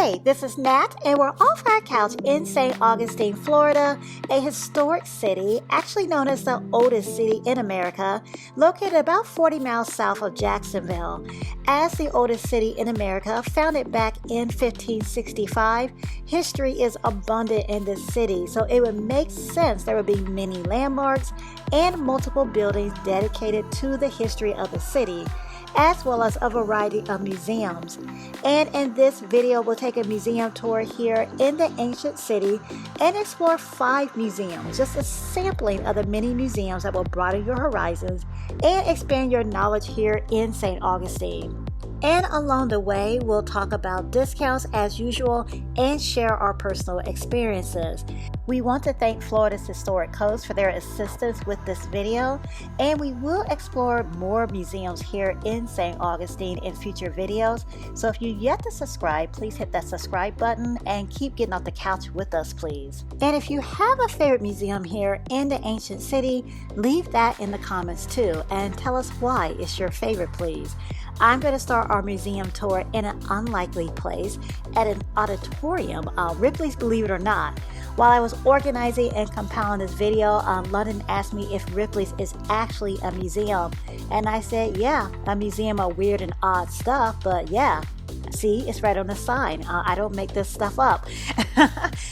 Hey, this is Nat, and we're off our couch in St. Augustine, Florida, a historic city, actually known as the oldest city in America, located about 40 miles south of Jacksonville. As the oldest city in America, founded back in 1565, history is abundant in this city, so it would make sense there would be many landmarks and multiple buildings dedicated to the history of the city, as well as a variety of museums. And in this video, we'll take a museum tour here in the ancient city and explore 5 museums, just a sampling of the many museums that will broaden your horizons and expand your knowledge here in St. Augustine. And along the way, we'll talk about discounts as usual and share our personal experiences. We want to thank Florida's Historic Coast for their assistance with this video, and we will explore more museums here in St. Augustine in future videos. So if you've yet to subscribe, please hit that subscribe button and keep getting off the couch with us, please. And if you have a favorite museum here in the ancient city, leave that in the comments too, and tell us why it's your favorite, please. I'm going to start our museum tour in an unlikely place at an auditorium, Ripley's Believe It or Not. While I was organizing and compiling this video, London asked me if Ripley's is actually a museum, and I said, yeah, a museum of weird and odd stuff, but yeah. See, it's right on the sign. I don't make this stuff up.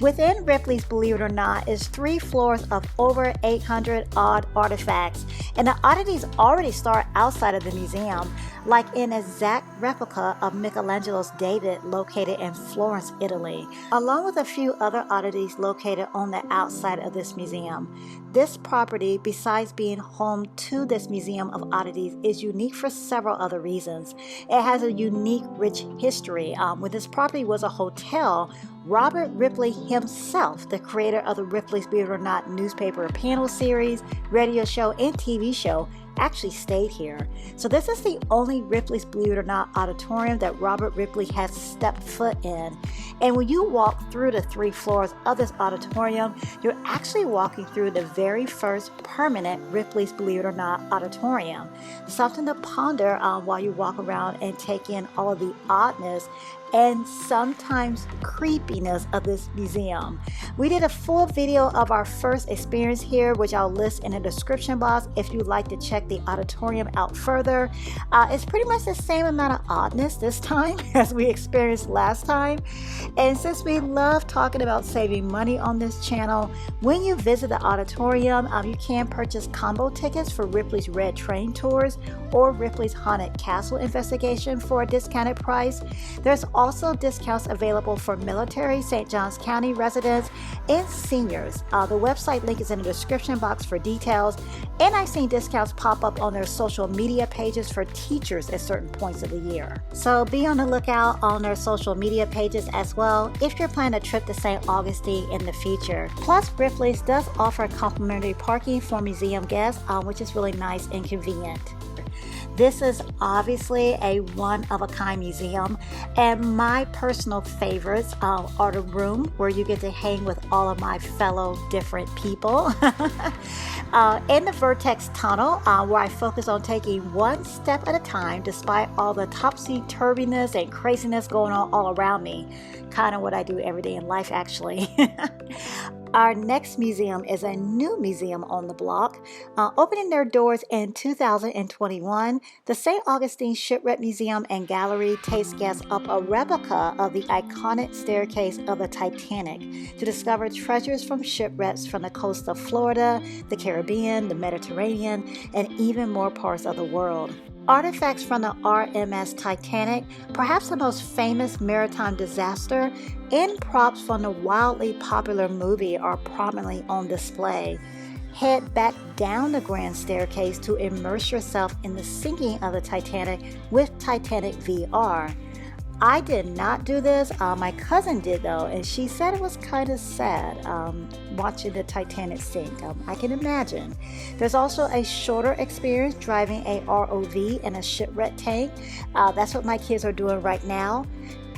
Within Ripley's Believe It or Not is 3 floors of over 800 odd artifacts, and the oddities already start outside of the museum, like an exact replica of Michelangelo's David located in Florence, Italy, along with a few other oddities located on the outside of this museum. This property, besides being home to this Museum of Oddities, is unique for several other reasons. It has a unique, rich history. When this property was a hotel, Robert Ripley himself, the creator of the Ripley's Believe It or Not newspaper panel series, radio show, and TV show, actually stayed here. So this is the only Ripley's Believe It or Not auditorium that Robert Ripley has stepped foot in. And when you walk through the 3 floors of this auditorium, you're actually walking through the very first permanent Ripley's Believe It or Not auditorium. Something to ponder while you walk around and take in all of the oddness and sometimes creepiness of this museum. We did a full video of our first experience here, which I'll list in the description box if you'd like to check the auditorium out further. It's pretty much the same amount of oddness this time as we experienced last time. And since we love talking about saving money on this channel, when you visit the auditorium, you can purchase combo tickets for Ripley's Red Train tours or Ripley's Haunted Castle investigation for a discounted price. There's also discounts available for military, St. Johns County residents, and seniors. The website link is in the description box for details, and I've seen discounts pop up on their social media pages for teachers at certain points of the year. So be on the lookout on their social media pages as well if you're planning a trip to St. Augustine in the future. Plus, Ripley's does offer complimentary parking for museum guests, which is really nice and convenient. This is obviously a one-of-a-kind museum, and my personal favorites are the room where you get to hang with all of my fellow different people, and the Vertex Tunnel, where I focus on taking one step at a time despite all the topsy-turviness and craziness going on all around me. Kind of what I do every day in life, actually. Our next museum is a new museum on the block. Opening their doors in 2021, the St. Augustine Shipwreck Museum and Gallery takes guests up a replica of the iconic staircase of the Titanic to discover treasures from shipwrecks from the coast of Florida, the Caribbean, the Mediterranean, and even more parts of the world. Artifacts from the RMS Titanic, perhaps the most famous maritime disaster, and props from the wildly popular movie are prominently on display. Head back down the grand staircase to immerse yourself in the sinking of the Titanic with Titanic VR. I did not do this. My cousin did though, and she said it was kind of sad watching the Titanic sink. I can imagine. There's also a shorter experience driving a ROV in a shipwreck tank. That's what my kids are doing right now.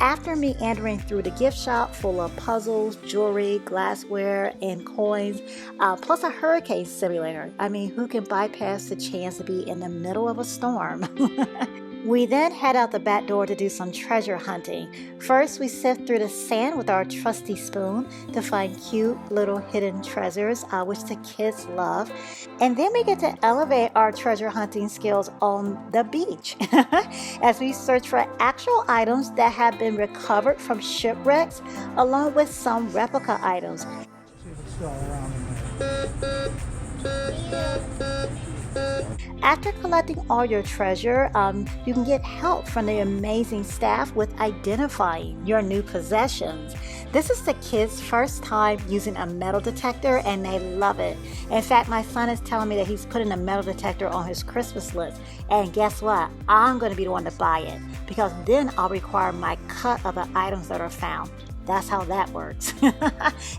After meandering through the gift shop full of puzzles, jewelry, glassware, and coins, plus a hurricane simulator. I mean, who can bypass the chance to be in the middle of a storm? We then head out the back door to do some treasure hunting. First, we sift through the sand with our trusty spoon to find cute little hidden treasures, which the kids love. And then we get to elevate our treasure hunting skills on the beach as we search for actual items that have been recovered from shipwrecks, along with some replica items. See if it's still around in there. After collecting all your treasure, you can get help from the amazing staff with identifying your new possessions. This is the kids' first time using a metal detector and they love it. In fact, my son is telling me that he's putting a metal detector on his Christmas list. And guess what? I'm going to be the one to buy it because then I'll require my cut of the items that are found. That's how that works.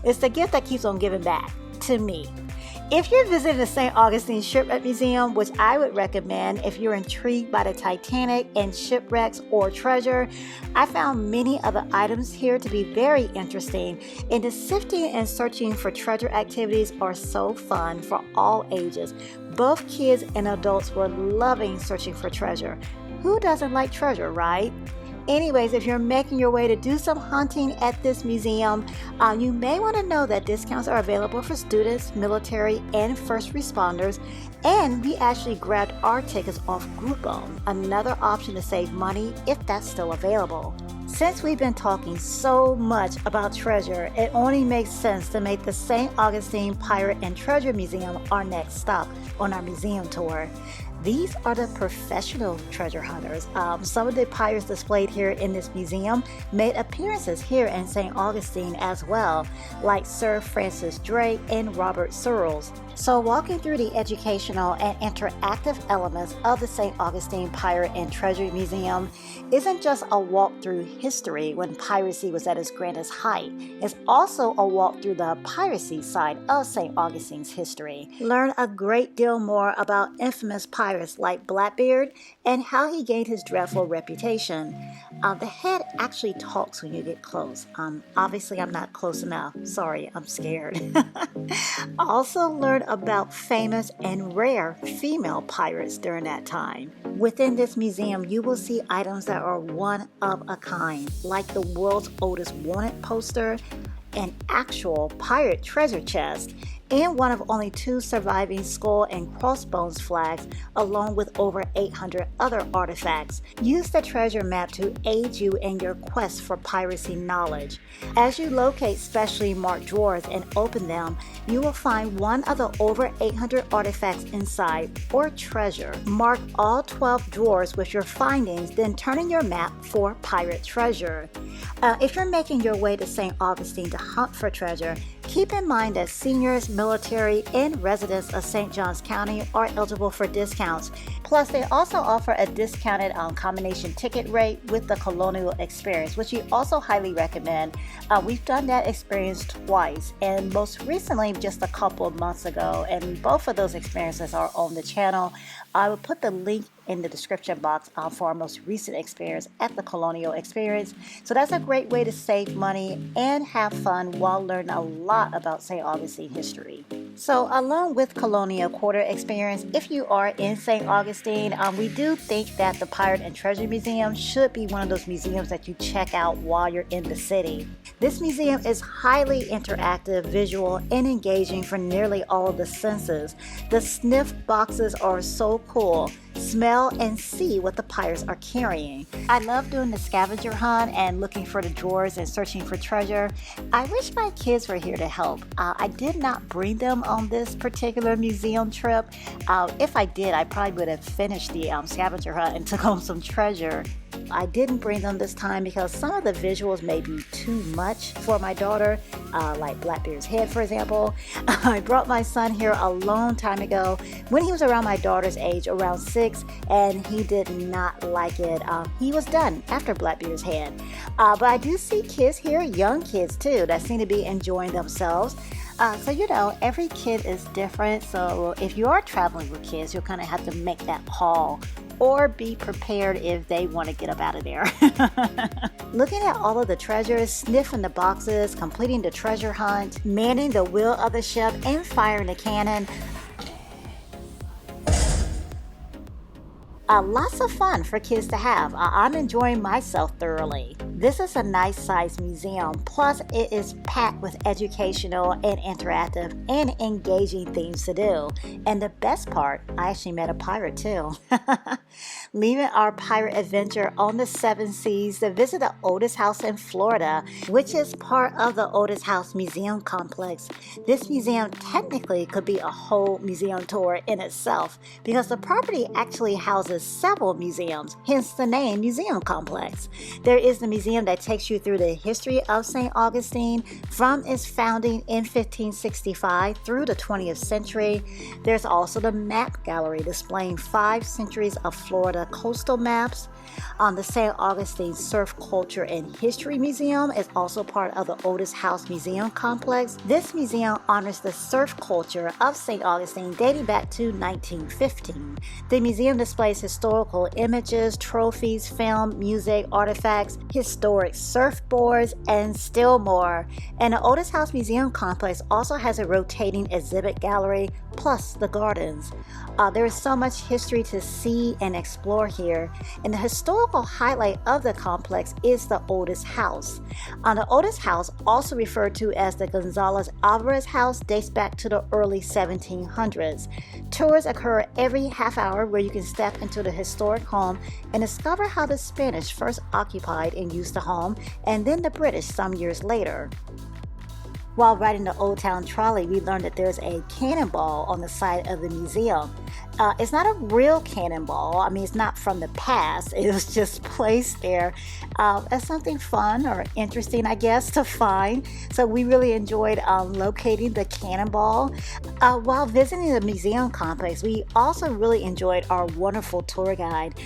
It's the gift that keeps on giving back to me. If you're visiting the St. Augustine Shipwreck Museum, which I would recommend if you're intrigued by the Titanic and shipwrecks or treasure, I found many of the items here to be very interesting, and the sifting and searching for treasure activities are so fun for all ages. Both kids and adults were loving searching for treasure. Who doesn't like treasure, right? Anyways, if you're making your way to do some hunting at this museum, you may want to know that discounts are available for students, military, and first responders. And we actually grabbed our tickets off Groupon, another option to save money if that's still available. Since we've been talking so much about treasure, it only makes sense to make the St. Augustine Pirate and Treasure Museum our next stop on our museum tour. These are the professional treasure hunters. Some of the pirates displayed here in this museum made appearances here in St. Augustine as well, like Sir Francis Drake and Robert Searles. So walking through the educational and interactive elements of the St. Augustine Pirate and Treasure Museum isn't just a walk through history when piracy was at its grandest height. It's also a walk through the piracy side of St. Augustine's history. Learn a great deal more about infamous pirates like Blackbeard and how he gained his dreadful reputation. The head actually talks when you get close. Obviously, I'm not close enough. Sorry, I'm scared. Also learn about famous and rare female pirates during that time. Within this museum, you will see items that are one of a kind, like the world's oldest wanted poster, an actual pirate treasure chest, and one of only 2 surviving skull and crossbones flags, along with over 800 other artifacts. Use the treasure map to aid you in your quest for piracy knowledge. As you locate specially marked drawers and open them, you will find one of the over 800 artifacts inside, or treasure. Mark all 12 drawers with your findings, then turn in your map for pirate treasure. If you're making your way to St. Augustine to hunt for treasure, keep in mind that seniors, military, and residents of St. Johns County are eligible for discounts. Plus, they also offer a discounted combination ticket rate with the Colonial Experience, which we also highly recommend. We've done that experience twice, and most recently just a couple of months ago, and both of those experiences are on the channel. I will put the link in the description box for our most recent experience at the Colonial Experience. So that's a great way to save money and have fun while learning a lot about St. Augustine history. So along with Colonial Quarter Experience, if you are in St. Augustine, we do think that the Pirate and Treasure Museum should be one of those museums that you check out while you're in the city. This museum is highly interactive, visual, and engaging for nearly all of the senses. The sniff boxes are so cool. Smell and see what the pirates are carrying. I love doing the scavenger hunt and looking for the drawers and searching for treasure. I wish my kids were here to help. I did not bring them on this particular museum trip. If I did, I probably would have finished the scavenger hunt and took home some treasure. I didn't bring them this time because some of the visuals may be too much for my daughter, like Blackbeard's head, for example. I brought my son here a long time ago when he was around my daughter's age, around 6, and he did not like it. He was done after Blackbeard's head. But I do see kids here, young kids too, that seem to be enjoying themselves. So, every kid is different. So if you are traveling with kids, you'll kind of have to make that call or be prepared if they want to get up out of there. Looking at all of the treasures, sniffing the boxes, completing the treasure hunt, manning the wheel of the ship, and firing the cannon. Lots of fun for kids to have. I'm enjoying myself thoroughly. This is a nice sized museum, plus it is packed with educational and interactive and engaging things to do. And the best part, I actually met a pirate too. Leaving our pirate adventure on the seven seas to visit the Otis House in Florida, which is part of the Otis House Museum Complex. This museum technically could be a whole museum tour in itself because the property actually houses several museums, hence the name Museum Complex. There is the museum that takes you through the history of St. Augustine from its founding in 1565 through the 20th century. There's also the map gallery displaying 5 centuries of Florida coastal maps. The St. Augustine Surf Culture and History Museum is also part of the Otis House Museum Complex. This museum honors the surf culture of St. Augustine dating back to 1915. The museum displays historical images, trophies, film, music, artifacts, historic surfboards, and still more. And the Otis House Museum Complex also has a rotating exhibit gallery, plus the gardens. There is so much history to see and explore here, and the historical highlight of the complex is the Otis House. The Otis House, also referred to as the Gonzalez Alvarez House, dates back to the early 1700s. Tours occur every half hour where you can step into the historic home and discover how the Spanish first occupied and used the home, and then the British some years later. While riding the Old Town Trolley, we learned that there's a cannonball on the side of the museum. It's not a real cannonball. I mean, it's not from the past. It was just placed there as something fun or interesting, I guess, to find. So we really enjoyed locating the cannonball. While visiting the museum complex, we also really enjoyed our wonderful tour guide.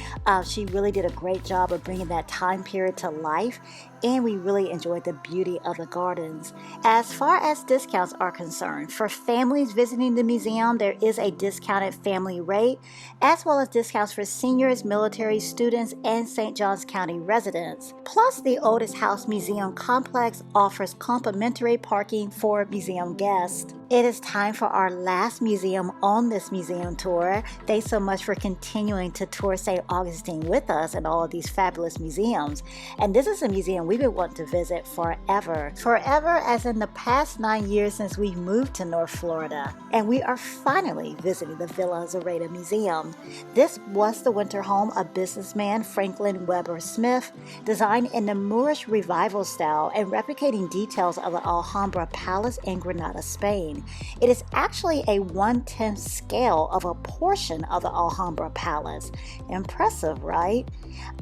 She really did a great job of bringing that time period to life, and we really enjoyed the beauty of the gardens. As far as discounts are concerned, for families visiting the museum, there is a discounted family rate, as well as discounts for seniors, military students, and St. Johns County residents. Plus, the Otis House Museum Complex offers complimentary parking for museum guests. It is time for our last museum on this museum tour. Thanks so much for continuing to tour St. Augustine with us and all of these fabulous museums. And this is a museum we've been wanting to visit forever. Forever as in the past 9 years since we moved to North Florida. And we are finally visiting the Villa Zareta Museum. This was the winter home of businessman Franklin Weber Smith, designed in the Moorish Revival style and replicating details of the Alhambra Palace in Granada, Spain. It is actually a 1/10 scale of a portion of the Alhambra Palace. Impressive, right?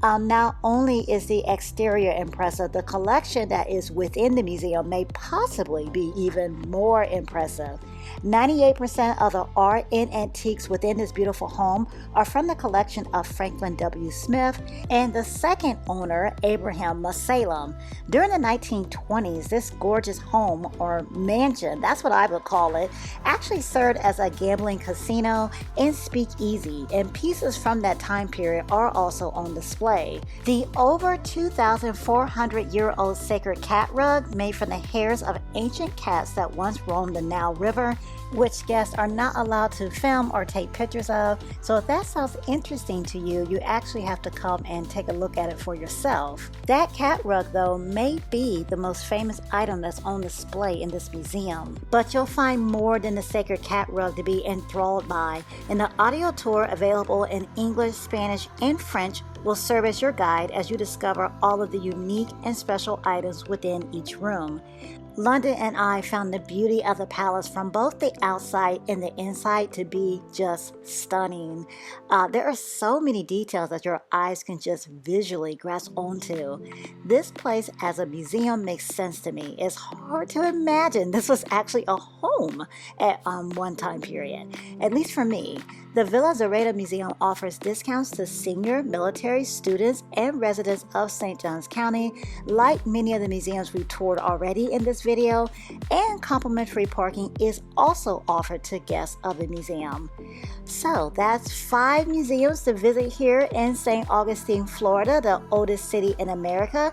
Not only is the exterior impressive, the collection that is within the museum may possibly be even more impressive. 98% of the art and antiques within this beautiful home are from the collection of Franklin W. Smith and the second owner, Abraham Masalem. During the 1920s, this gorgeous home, or mansion, that's what I would call it, actually served as a gambling casino and speakeasy, and pieces from that time period are also on display. The over 2,400-year-old sacred cat rug made from the hairs of ancient cats that once roamed the Nile River, which guests are not allowed to film or take pictures of. So if that sounds interesting to you, you actually have to come and take a look at it for yourself. That cat rug, though, may be the most famous item that's on display in this museum. But you'll find more than the sacred cat rug to be enthralled by, and the audio tour available in English, Spanish, and French will serve as your guide as you discover all of the unique and special items within each room. London and I found the beauty of the palace from both the outside and the inside to be just stunning. There are so many details that your eyes can just visually grasp onto. This place as a museum makes sense to me. It's hard to imagine this was actually a home at one time period, at least for me. The Villa Zareta Museum offers discounts to senior, military, students, and residents of St. Johns County, like many of the museums we toured already in this video, and complimentary parking is also offered to guests of the museum. So that's 5 museums to visit here in St. Augustine, Florida, the oldest city in America.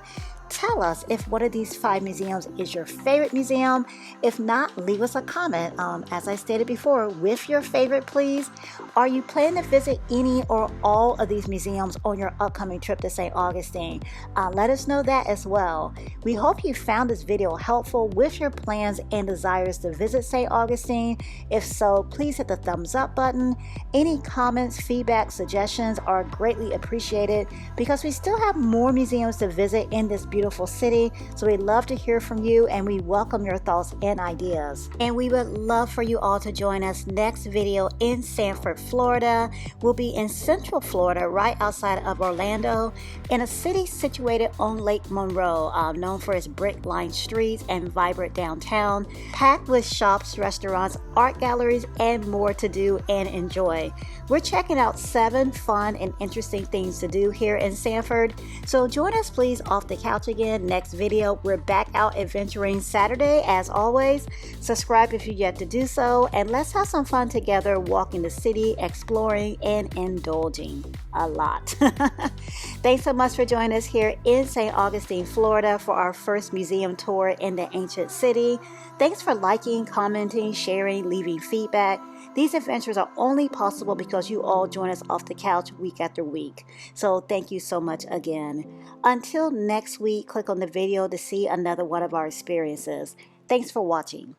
Tell us if one of these 5 museums is your favorite museum. If not, leave us a comment, as I stated before, with your favorite, please. Are you planning to visit any or all of these museums on your upcoming trip to St. Augustine? Let us know that as well. We hope you found this video helpful with your plans and desires to visit St. Augustine. If so, please hit the thumbs up button. Any comments, feedback, suggestions are greatly appreciated because we still have more museums to visit in this beautiful city, so we'd love to hear from you and we welcome your thoughts and ideas. And we would love for you all to join us next video in Sanford, Florida. We'll be in Central Florida, right outside of Orlando, in a city situated on Lake Monroe, known for its brick-lined streets and vibrant downtown, packed with shops, restaurants, art galleries, and more to do and enjoy. We're checking out 7 fun and interesting things to do here in Sanford, so join us please off the couch again next video. We're back out adventuring Saturday as always. Subscribe if you've yet to do so, and let's have some fun together walking the city, exploring and indulging a lot. Thanks so much for joining us here in St. Augustine, Florida for our first museum tour in the ancient city. Thanks for liking, commenting, sharing, leaving feedback. These adventures are only possible because you all join us off the couch week after week. So thank you so much again. Until next week, click on the video to see another one of our experiences. Thanks for watching.